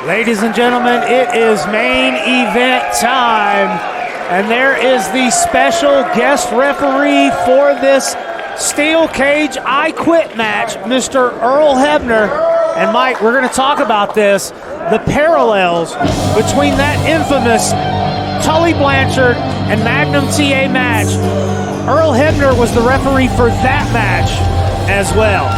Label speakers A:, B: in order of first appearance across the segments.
A: Ladies and gentlemen, it is main event time, and there is the special guest referee for this steel cage I Quit match, Mr. Earl Hebner. And Mike, we're going to talk about this, the parallels between that infamous Tully Blanchard and Magnum TA match. Earl Hebner was the referee for that match as well.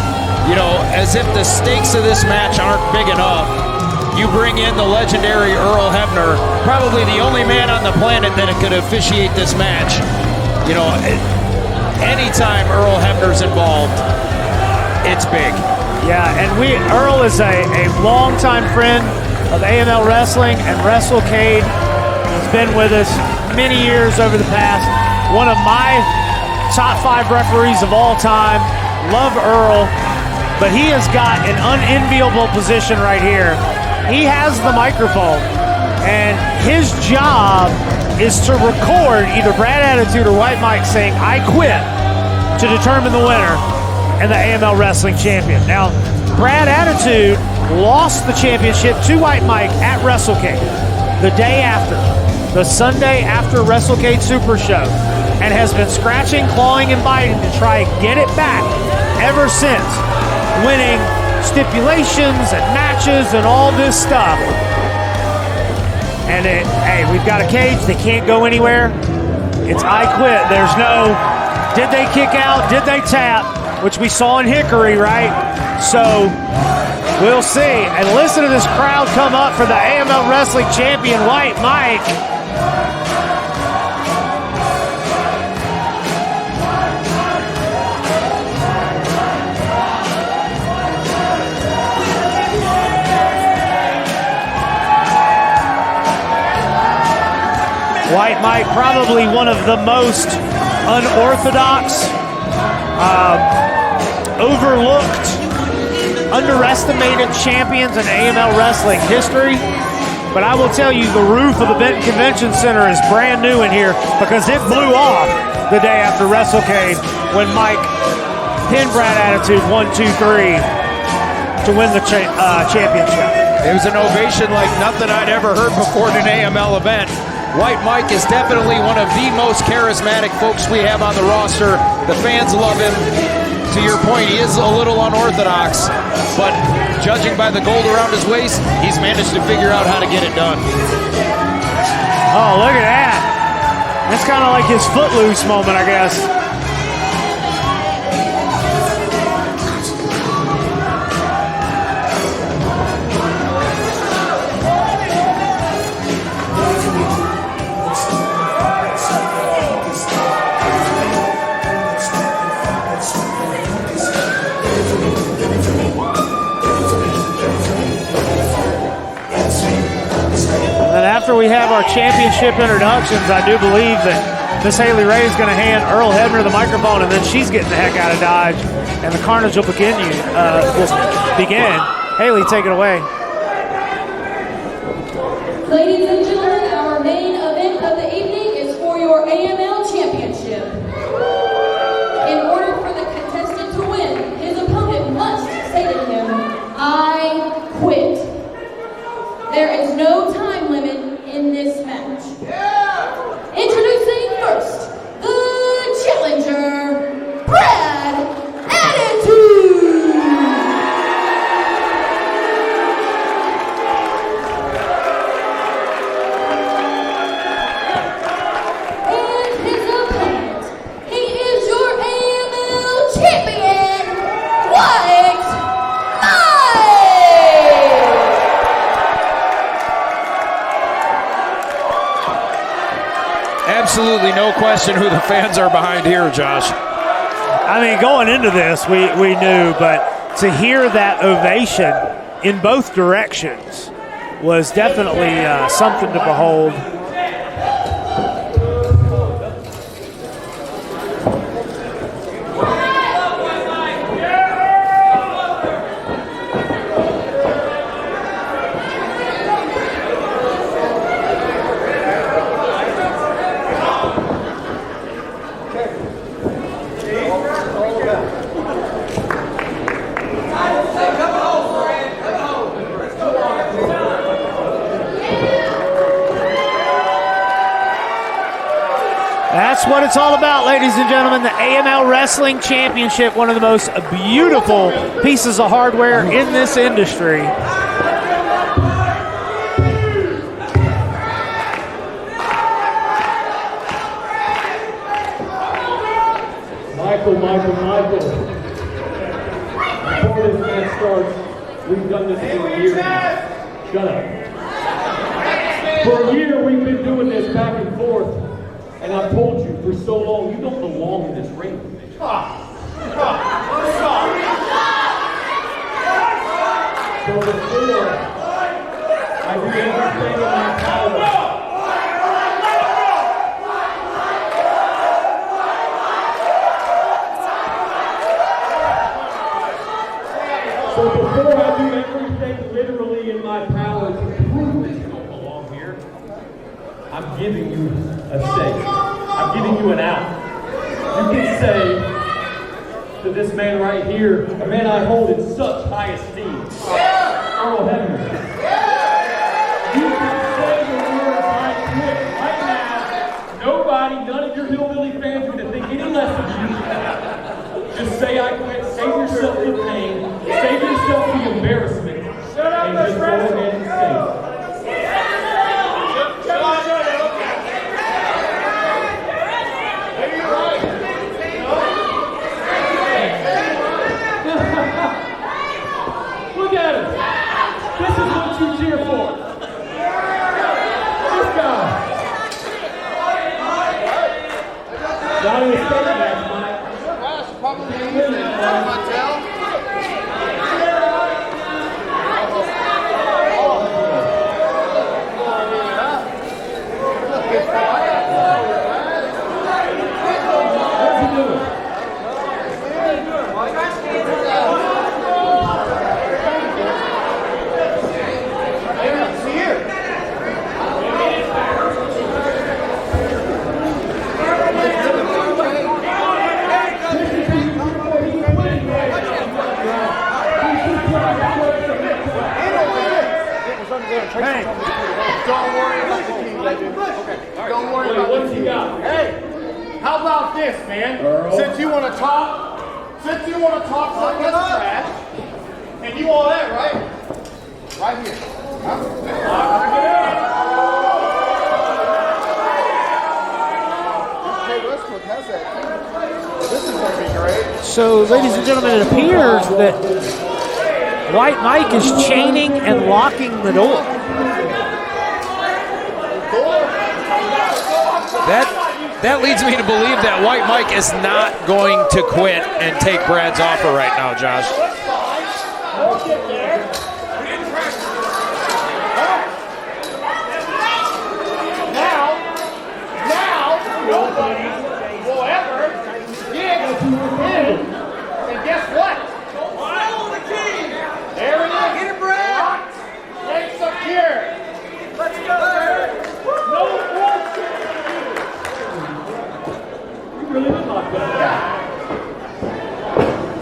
B: You know, as if the stakes of this match aren't big enough, you bring in the legendary Earl Hebner, probably the only man on the planet that could officiate this match. You know, anytime Earl Hebner's involved, it's big.
A: Yeah, and Earl is a longtime friend of AML Wrestling and WrestleCade. He's been with us many years over the past. One of my top 5 referees of all time. Love Earl, but he has got an unenviable position right here. He has the microphone, and his job is to record either Brad Attitude or White Mike saying, "I quit," to determine the winner and the AML Wrestling Champion. Now, Brad Attitude lost the championship to White Mike at WrestleCade the day after, the Sunday after WrestleCade Super Show, and has been scratching, clawing, and biting to try and get it back ever since, winning stipulations and matches and all this stuff. And hey, we've got a cage. They can't go anywhere. It's I Quit. There's no, did they kick out? Did they tap? Which we saw in Hickory, right? So we'll see. And listen to this crowd come up for the AML Wrestling Champion, White Mike. White Mike, probably one of the most unorthodox, overlooked, underestimated champions in AML wrestling history. But I will tell you, the roof of the Benton Convention Center is brand new in here because it blew off the day after WrestleCade when Mike pinned Brad Attitude 1-2-3 to win the championship.
B: It was an ovation like nothing I'd ever heard before in an AML event. White Mike is definitely one of the most charismatic folks we have on the roster. The fans love him. To your point, he is a little unorthodox, but judging by the gold around his waist, he's managed to figure out how to get it done.
A: Oh, look at that. That's kind of like his Footloose moment, I guess. After we have our championship introductions, I do believe that Miss Haley Ray is going to hand Earl Hebner the microphone, and then she's getting the heck out of Dodge, and the carnage will begin. Haley, take it away.
C: Ladies and gentlemen, our main event of the evening is for your AML championship. In order for the contestant to win, his opponent must say to him, "I quit." There is no time limit in this match. Introducing first, the challenger, Brad Attitude. And his opponent, he is your AML champion, White Mike.
B: Absolutely no question who the fans are behind here, Josh.
A: I mean, going into this, we knew, but to hear that ovation in both directions was definitely something to behold. it's all about, ladies and gentlemen. The AML Wrestling Championship, one of the most beautiful pieces of hardware in this industry.
D: Michael. Before this match starts, we've done this for a year now. Shut up. For a year, we've been doing this back and forth, and I've told you for so long, you don't belong in this ring with me. So before I do everything in my power, so before I do everything literally in my power to prove that you don't belong here, I'm giving you a say. I'm giving you an out. You can say to this man right here, a man I hold in such high esteem, Earl Hebner. You can say the words I quit right now. Nobody, none of your hillbilly fans are going to think any less of you. Just say I quit, save yourself the pain, save yourself the embarrassment, and just go ahead and say it. Look at him. This is what you cheer for. This guy. Not in the state match, Mike.
E: Hey, don't worry about the team, legend. Okay, don't worry about
D: What's he got?
E: Hey, how about this, man? Since you want to talk some trash, and you all that, right? Right here. Hey, Westbrook has that. This is going to be great.
A: So, ladies and gentlemen, it appears that White Mike is chaining and locking the door.
B: That leads me to believe that White Mike is not going to quit and take Brad's offer right now, Josh.
E: Now, nobody will ever get to him. And guess what? Follow the king. There it is. Get it, Brad. Place secure. Let's go, Brad. No bullshit.
D: You really look like that.
E: Yeah.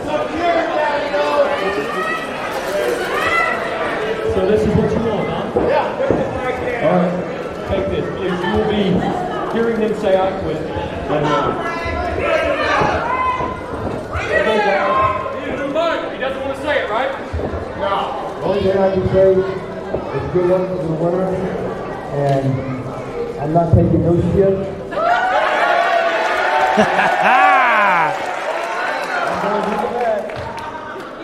E: Secure, Daddy.
D: So this is what you want, huh?
E: Yeah. Right there.
D: All right. Take this, please. You will be hearing them say I quit. Later on.
E: He doesn't want to say it, right? No.
F: Only thing I can say is good luck to the winner, and I'm not taking no shit. I'm going to do that.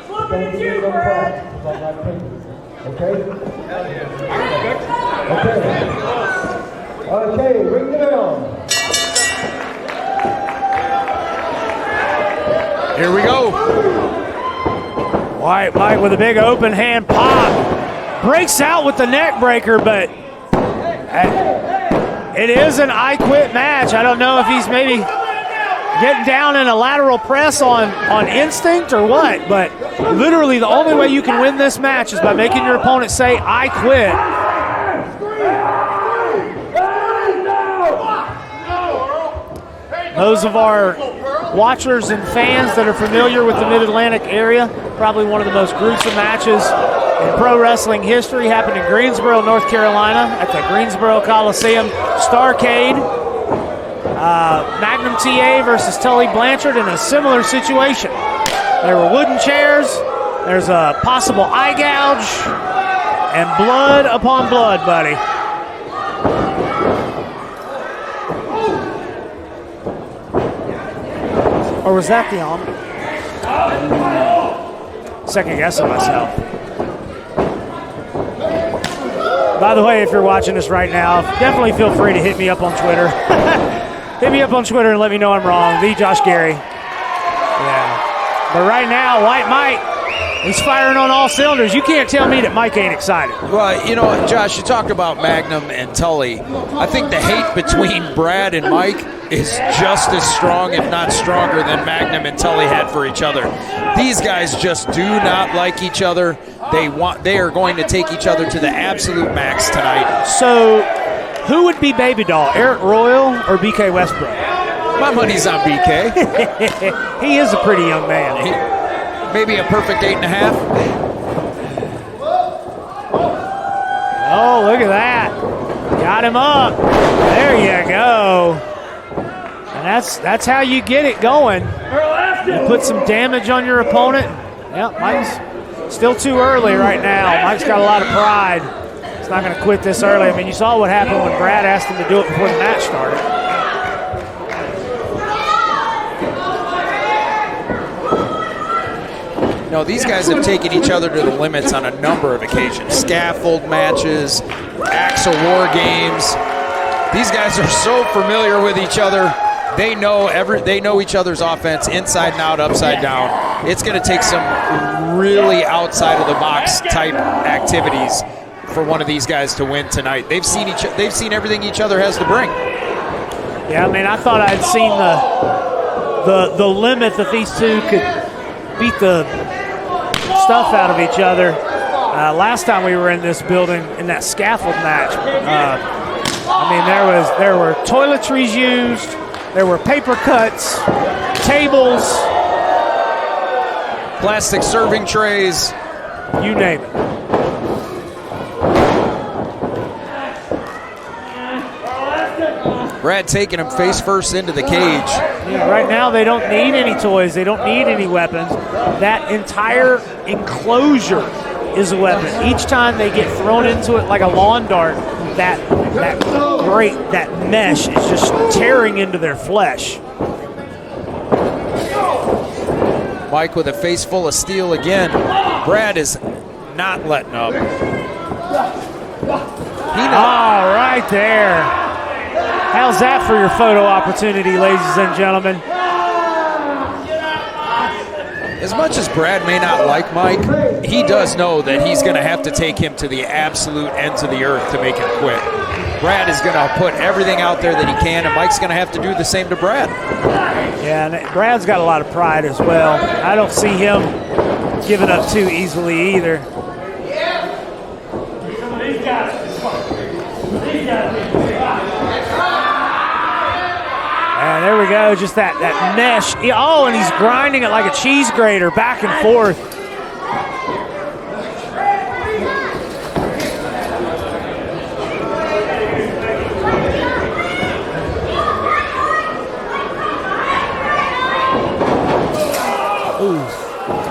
F: Don't give me no crap, because I'm not taking it. Okay? Okay, ring the bell.
B: Here we go.
A: White Mike with a big open hand pop. Breaks out with the neck breaker, but it is an I quit match. I don't know if he's maybe getting down in a lateral press on instinct or what, but literally the only way you can win this match is by making your opponent say, I quit. Those of our watchers and fans that are familiar with the Mid-Atlantic area, probably one of the most gruesome matches in pro wrestling history happened in Greensboro, North Carolina at the Greensboro Coliseum Starcade. Magnum TA versus Tully Blanchard in a similar situation. There were wooden chairs. There's a possible eye gouge. And blood upon blood, buddy. Or was that the omelet? Second guessing myself. By the way, if you're watching this right now, definitely feel free to hit me up on Twitter. Hit me up on Twitter and let me know I'm wrong. The Josh Gary. Yeah. But right now, White Mike, he's firing on all cylinders. You can't tell me that Mike ain't excited.
B: Well, you know, Josh, you talked about Magnum and Tully. I think the hate between Brad and Mike is just as strong, if not stronger, than Magnum and Tully had for each other. These guys just do not like each other. They are going to take each other to the absolute max tonight.
A: So, who would be baby doll, Eric Royal or BK Westbrook?
B: My money's on BK.
A: He is a pretty young man.
B: Maybe a perfect 8.5.
A: Oh, look at that. Got him up. There you go. And that's how you get it going. You put some damage on your opponent. Yep, Mike's still too early right now. Mike's got a lot of pride. He's not going to quit this early. I mean, you saw what happened when Brad asked him to do it before the match started.
B: No, these guys have taken each other to the limits on a number of occasions. Scaffold matches, Axel War games. These guys are so familiar with each other. They know each other's offense inside and out, upside down. It's going to take some really outside of the box type activities for one of these guys to win tonight. They've seen everything each other has to bring.
A: Yeah, I mean, I thought I'd seen the limit that these two could beat the stuff out of each other. Last time we were in this building in that scaffold match, I mean, there were toiletries used, there were paper cuts, tables,
B: plastic serving trays,
A: you name it.
B: Brad taking him face first into the cage.
A: Yeah, right now they don't need any toys. They don't need any weapons. That entire enclosure is a weapon. Each time they get thrown into it like a lawn dart, that mesh is just tearing into their flesh.
B: Mike with a face full of steel again. Brad is not letting up.
A: Right there. How's that for your photo opportunity, ladies and gentlemen?
B: As much as Brad may not like Mike, he does know that he's going to have to take him to the absolute ends of the earth to make him quit. Brad is going to put everything out there that he can, and Mike's going to have to do the same to Brad.
A: Yeah, and Brad's got a lot of pride as well. I don't see him giving up too easily either. And there we go, just that mesh. Oh, and he's grinding it like a cheese grater, back and forth. Ooh.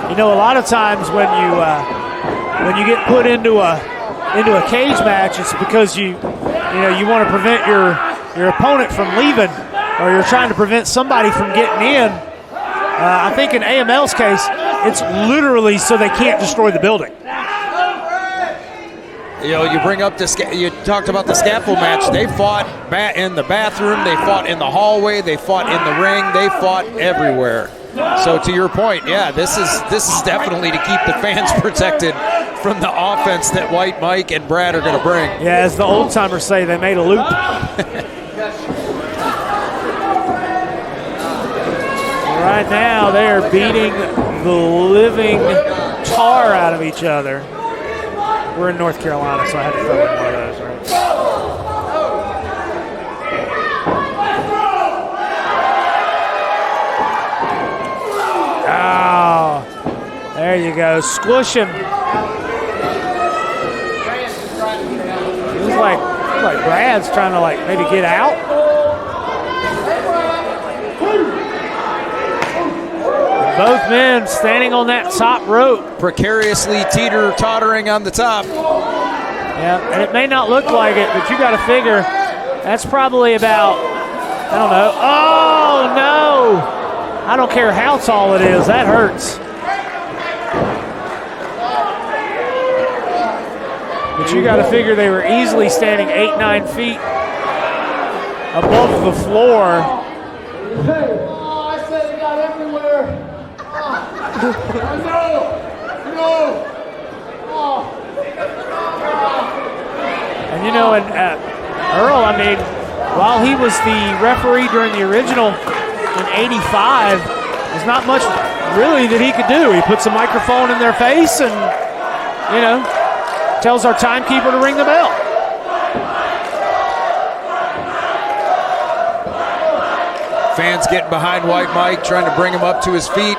A: You know, a lot of times when you get put into a cage match, it's because you want to prevent your opponent from leaving, or you're trying to prevent somebody from getting in. I think in AML's case, it's literally so they can't destroy the building.
B: You know, you bring up you talked about the scaffold match. They fought in the bathroom, they fought in the hallway, they fought in the ring, they fought everywhere. So to your point, yeah, this is definitely to keep the fans protected from the offense that White Mike and Brad are going to bring.
A: Yeah, as the old timers say, they made a loop. Right now, they are beating the living tar out of each other. We're in North Carolina, so I had to throw in one of those, right? Oh, there you go. Squish him. Feels like Brad's trying to maybe get out. Both men standing on that top rope.
B: Precariously teeter-tottering on the top.
A: Yeah, and it may not look like it, but you got to figure that's probably about, I don't know. Oh, no. I don't care how tall it is. That hurts. But you got to figure they were easily standing 8-9 feet above the floor.
E: Oh, I said it got everywhere. No.
A: And you know, and Earl, I mean, while he was the referee during the original in '85, there's not much really that he could do. He puts a microphone in their face and, you know, tells our timekeeper to ring the bell.
B: Fans getting behind White Mike, trying to bring him up to his feet.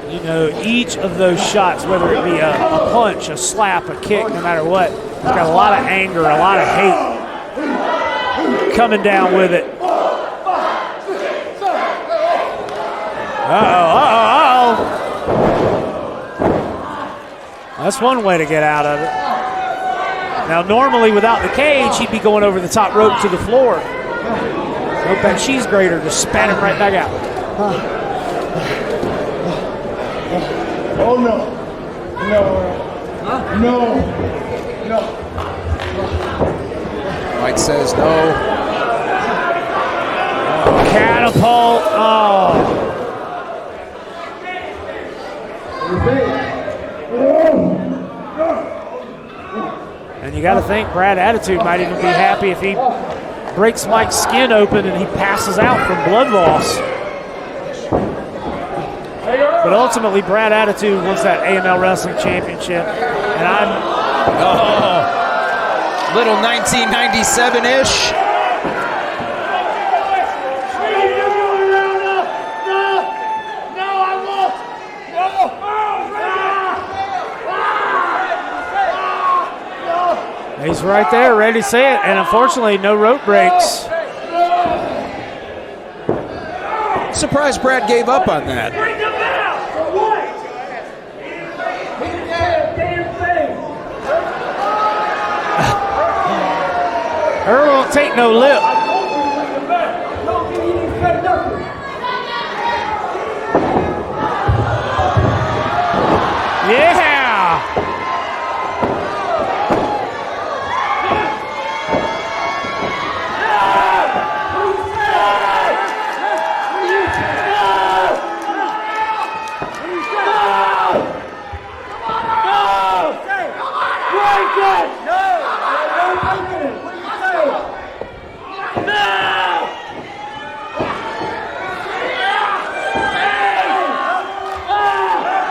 A: You know, each of those shots, whether it be a punch, a slap, a kick, no matter what, it's got a lot of anger, a lot of hate coming down with it. Uh-oh. That's one way to get out of it. Now, normally without the cage, he'd be going over the top rope to the floor. Hope that cheese grater just spat him right back out.
E: Oh, no. No.
B: Mike says no.
A: Catapult. Oh. And you got to think Brad Attitude might even be happy if he breaks Mike's skin open and he passes out from blood loss. But ultimately, Brad Attitude wants that AML Wrestling Championship. And I'm...
B: Oh, little 1997-ish.
A: He's right there, ready to say it, and unfortunately, no rope breaks.
B: Surprised Brad gave up on that.
A: Earl won't take no lip. Yeah!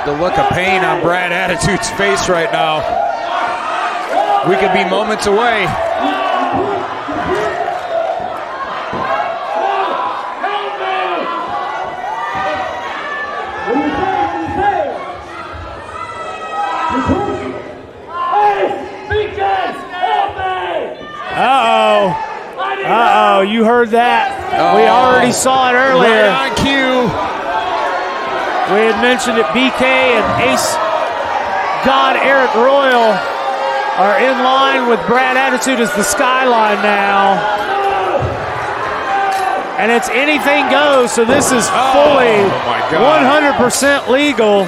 B: The look of pain on Brad Attitude's face right now. We could be moments away.
A: Uh-oh, you heard that. We already saw it earlier.
B: Right on cue.
A: We had mentioned that BK and Ace God Eric Royal are in line with Brad Attitude as the skyline now. And it's anything goes, so this is fully 100% legal.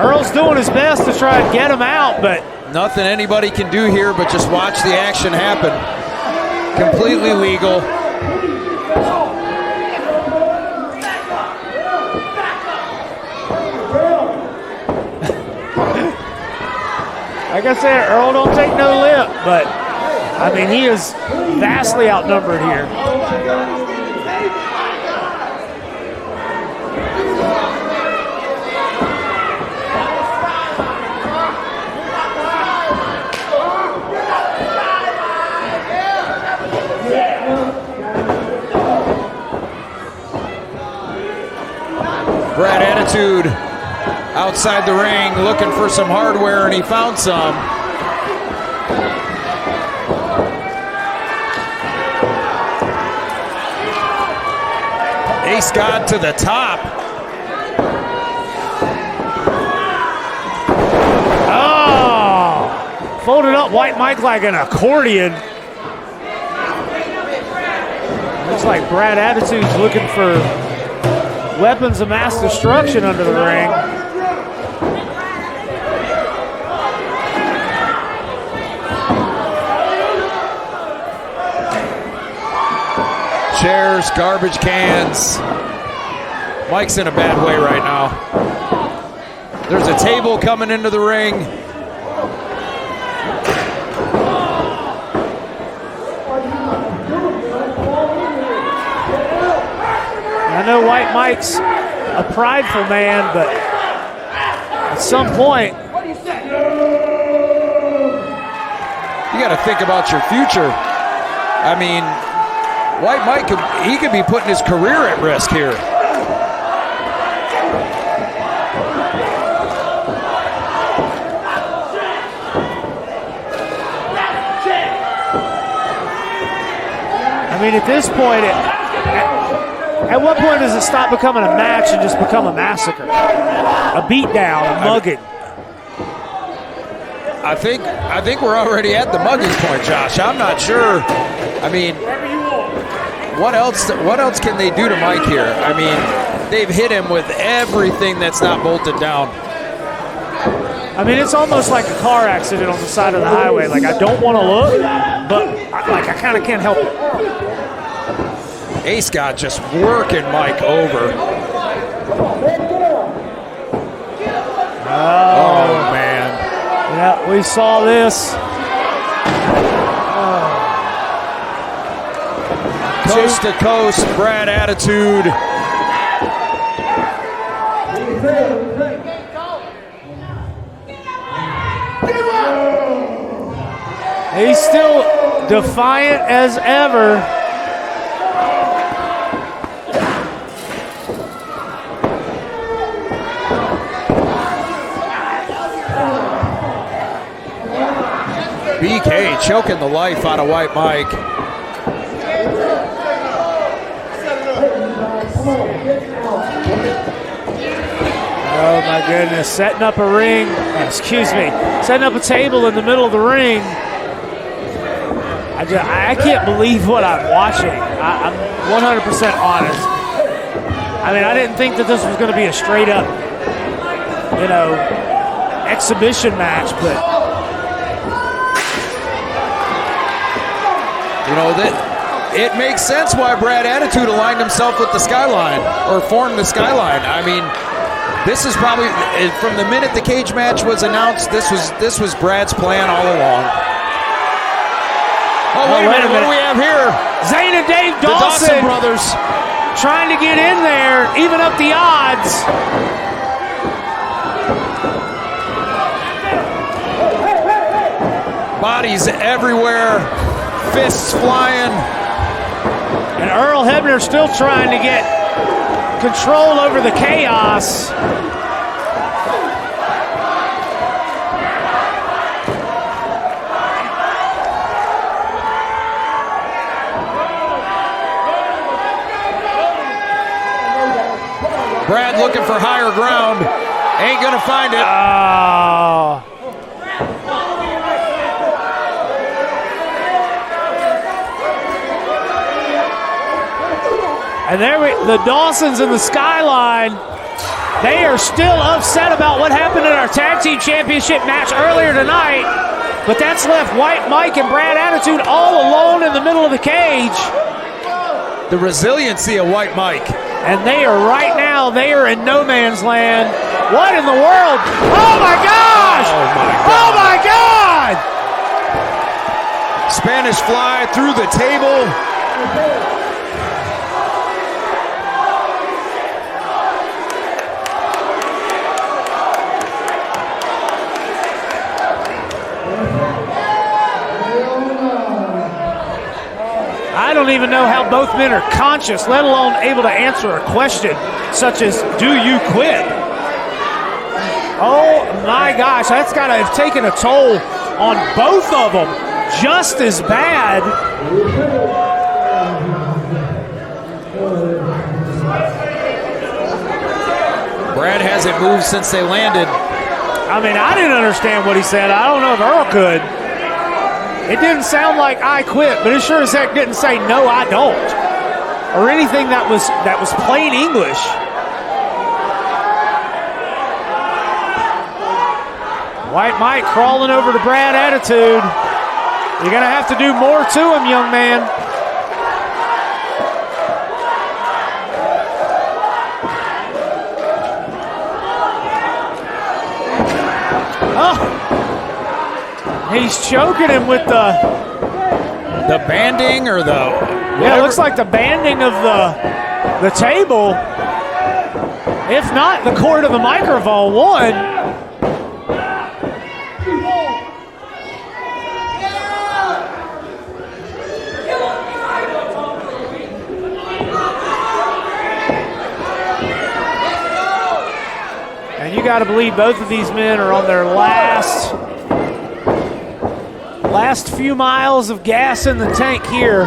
A: Earl's doing his best to try and get him out, but
B: nothing anybody can do here but just watch the action happen. Completely legal.
A: Like I said, Earl don't take no lip, but I mean, he is vastly outnumbered here.
B: Brad Attitude outside the ring looking for some hardware, and he found some. Ace God to the top.
A: Oh! Folded up White Mike like an accordion. Looks like Brad Attitude's looking for weapons of mass destruction under the ring.
B: Chairs, garbage cans. Mike's in a bad way right now. There's a table coming into the ring.
A: I know White Mike's a prideful man, but at some point,
B: you got to think about your future. I mean, White Mike could be putting his career at risk here.
A: I mean, at this point, at what point does it stop becoming a match and just become a massacre? A beatdown, a mugging?
B: I think we're already at the mugging point, Josh. I'm not sure. I mean, what else can they do to Mike here? I mean, they've hit him with everything that's not bolted down.
A: I mean, it's almost like a car accident on the side of the highway. Like, I don't want to look, but I kind of can't help it.
B: Ace God just working Mike over. Oh man.
A: Yeah, we saw this.
B: Coast to coast, Brad Attitude.
A: He's still defiant as ever.
B: BK choking the life out of White Mike.
A: Oh my goodness, setting up a ring, setting up a table in the middle of the ring. I can't believe what I'm watching. I'm 100% honest. I mean, I didn't think that this was going to be a straight up, exhibition match, but
B: it makes sense why Brad Attitude aligned himself with the skyline or formed the skyline. I mean, this is probably from the minute the cage match was announced. This was Brad's plan all along. Oh, wait a minute! What do we have here?
A: Zane and Dave
B: The Dawson brothers
A: trying to get in there, even up the odds.
B: Bodies everywhere, fists flying.
A: And Earl Hebner still trying to get control over the chaos.
B: Brad looking for higher ground. Ain't gonna find it.
A: Oh. And the Dawsons in the skyline, they are still upset about what happened in our tag team championship match earlier tonight. But that's left White Mike and Brad Attitude all alone in the middle of the cage.
B: The resiliency of White Mike.
A: And they are in no man's land. What in the world? Oh my gosh!
B: Oh my God!
A: Oh my God!
B: Spanish fly through the table.
A: I don't even know how both men are conscious, let alone able to answer a question. such as "Do you quit?" Oh my gosh, that's got to have taken a toll on both of them just as bad.
B: Brad hasn't moved since they landed.
A: I mean, I didn't understand what he said. I don't know if Earl could. It didn't sound like "I quit," but it sure as heck didn't say "No, I don't," or anything that was plain English. White Mike crawling over to Brad Attitude. You're going to have to do more to him, young man. Oh, he's choking him with the
B: banding or the whatever.
A: Yeah, it looks like the banding of the table. If not, the cord of the microphone won. And you got to believe both of these men are on their last few miles of gas in the tank here.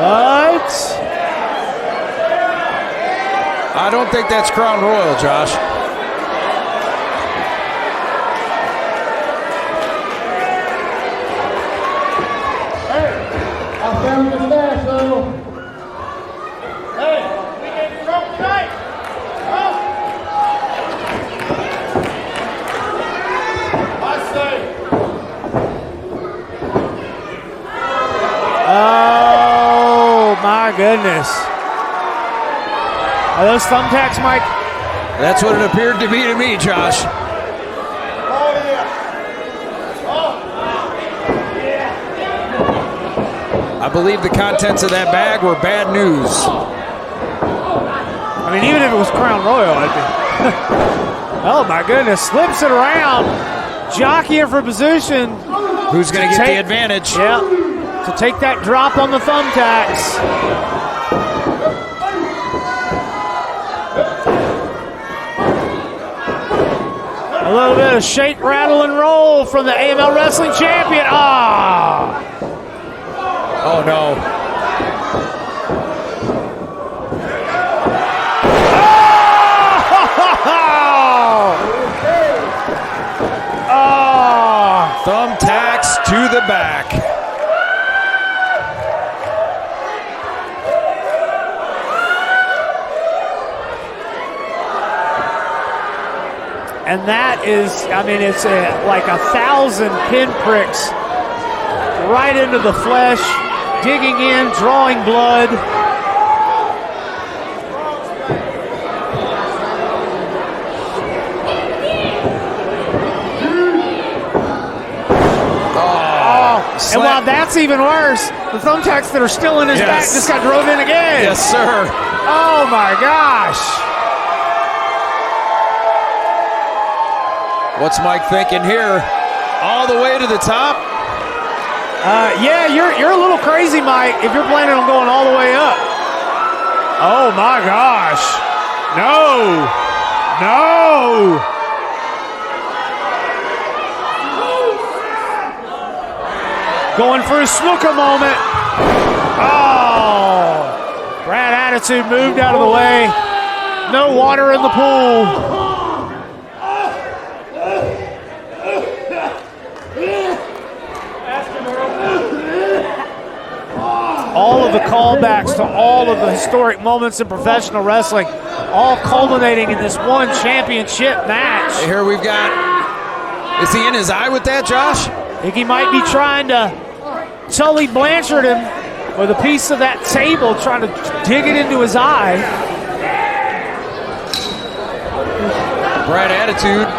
A: What?
B: I don't think that's Crown Royal, Josh.
F: Hey, I found the stash, Earl.
E: Hey, we get drunk tonight. I say.
A: Oh, my goodness. Are those thumbtacks, Mike?
B: That's what it appeared to be to me, Josh.
E: Oh, yeah.
B: I believe the contents of that bag were bad news.
A: I mean, even if it was Crown Royal, I'd be. Oh, my goodness. Slips it around. Jockeying for position.
B: Who's going to get the advantage?
A: Yeah. To take that drop on the thumbtacks. A little bit of shake, rattle, and roll from the AML Wrestling Champion. Ah!
B: Oh, no.
A: Oh!
B: Thumbtacks to the back.
A: And that is, I mean, it's like 1,000 pinpricks right into the flesh, digging in, drawing blood. And while that's even worse, the thumbtacks that are still in his back just got drove in again.
B: Yes, sir.
A: Oh, my gosh.
B: What's Mike thinking here? All the way to the top?
A: Yeah, you're a little crazy, Mike, if you're planning on going all the way up. Oh, my gosh. No. No. Going for a snooker moment. Oh. Brad Attitude moved out of the way. No water in the pool. All of the callbacks to all of the historic moments in professional wrestling, all culminating in this one championship match.
B: Here we've got, is he in his eye with that, Josh?
A: I think he might be trying to Tully Blanchard him with a piece of that table, trying to dig it into his eye.
B: Brad Attitude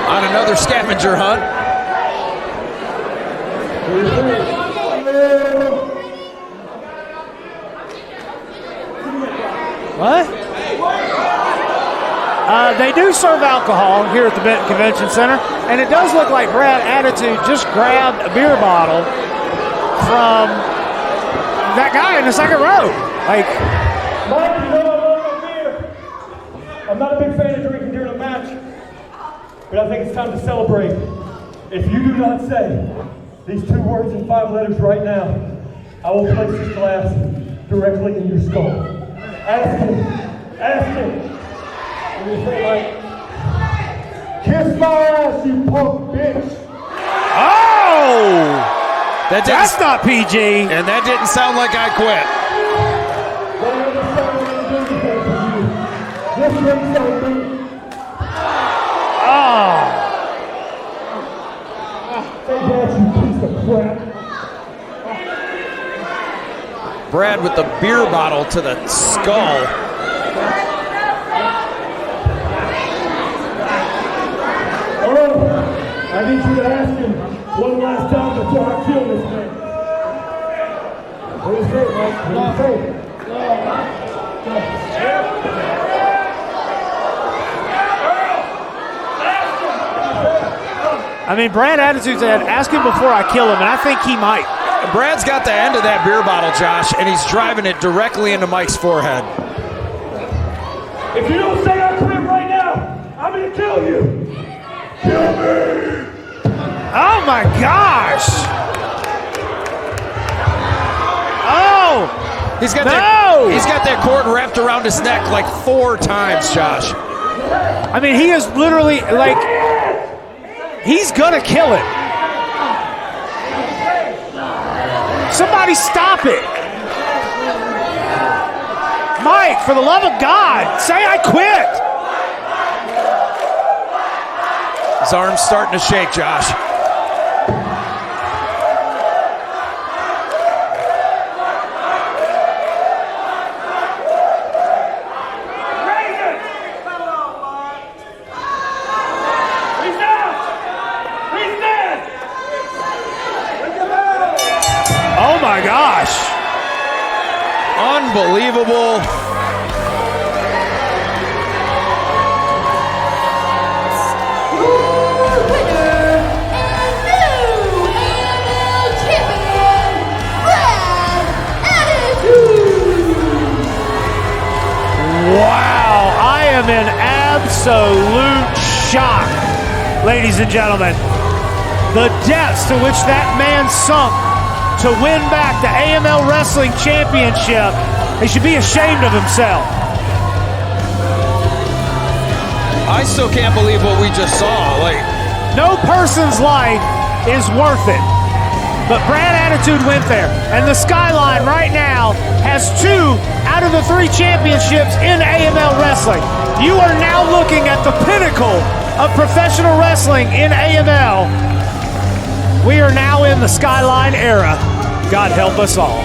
B: on another scavenger hunt.
A: What? They do serve alcohol here at the Benton Convention Center, and it does look like Brad Attitude just grabbed a beer bottle from that guy in the second row. Like,
D: Mike, you know I love my beer. I'm not a big fan of drinking during a match, but I think it's time to celebrate. If you do not say these 2 words in 5 letters right now, I will place this glass directly in your skull. Ask him. Ask him. And you say like, kiss my ass, you punk bitch.
A: oh! That's not PG.
B: And that didn't sound like I quit.
A: Oh!
D: Say that, you piece of crap.
B: Brad with the beer bottle to the skull.
D: Earl, I need you to ask him one last time before I kill this man. What do you say, Mike? What do you say?
A: I mean, Brad Attitude said, ask him before I kill him, and I think he might.
B: Brad's got the end of that beer bottle, Josh, and he's driving it directly into Mike's forehead.
D: If you don't say I quit right now, I'm going to kill you. Kill me.
A: Oh my gosh! Oh!
B: He's got that cord wrapped around his neck like 4 times, Josh.
A: I mean, he is literally like, he's gonna kill it. Somebody stop it. Mike, for the love of God, say I quit.
B: His arm's starting to shake, Josh.
A: Oh my gosh.
B: Unbelievable.
A: Wow, I am in absolute shock, ladies and gentlemen. The depths to which that man sunk to win back the AML Wrestling Championship. He should be ashamed of himself.
B: I still can't believe what we just saw. Like,
A: no person's life is worth it. But Brad Attitude went there. And the Skyline right now has 2 out of the 3 championships in AML Wrestling. You are now looking at the pinnacle of professional wrestling in AML. We are now in the Skyline era. God help us all.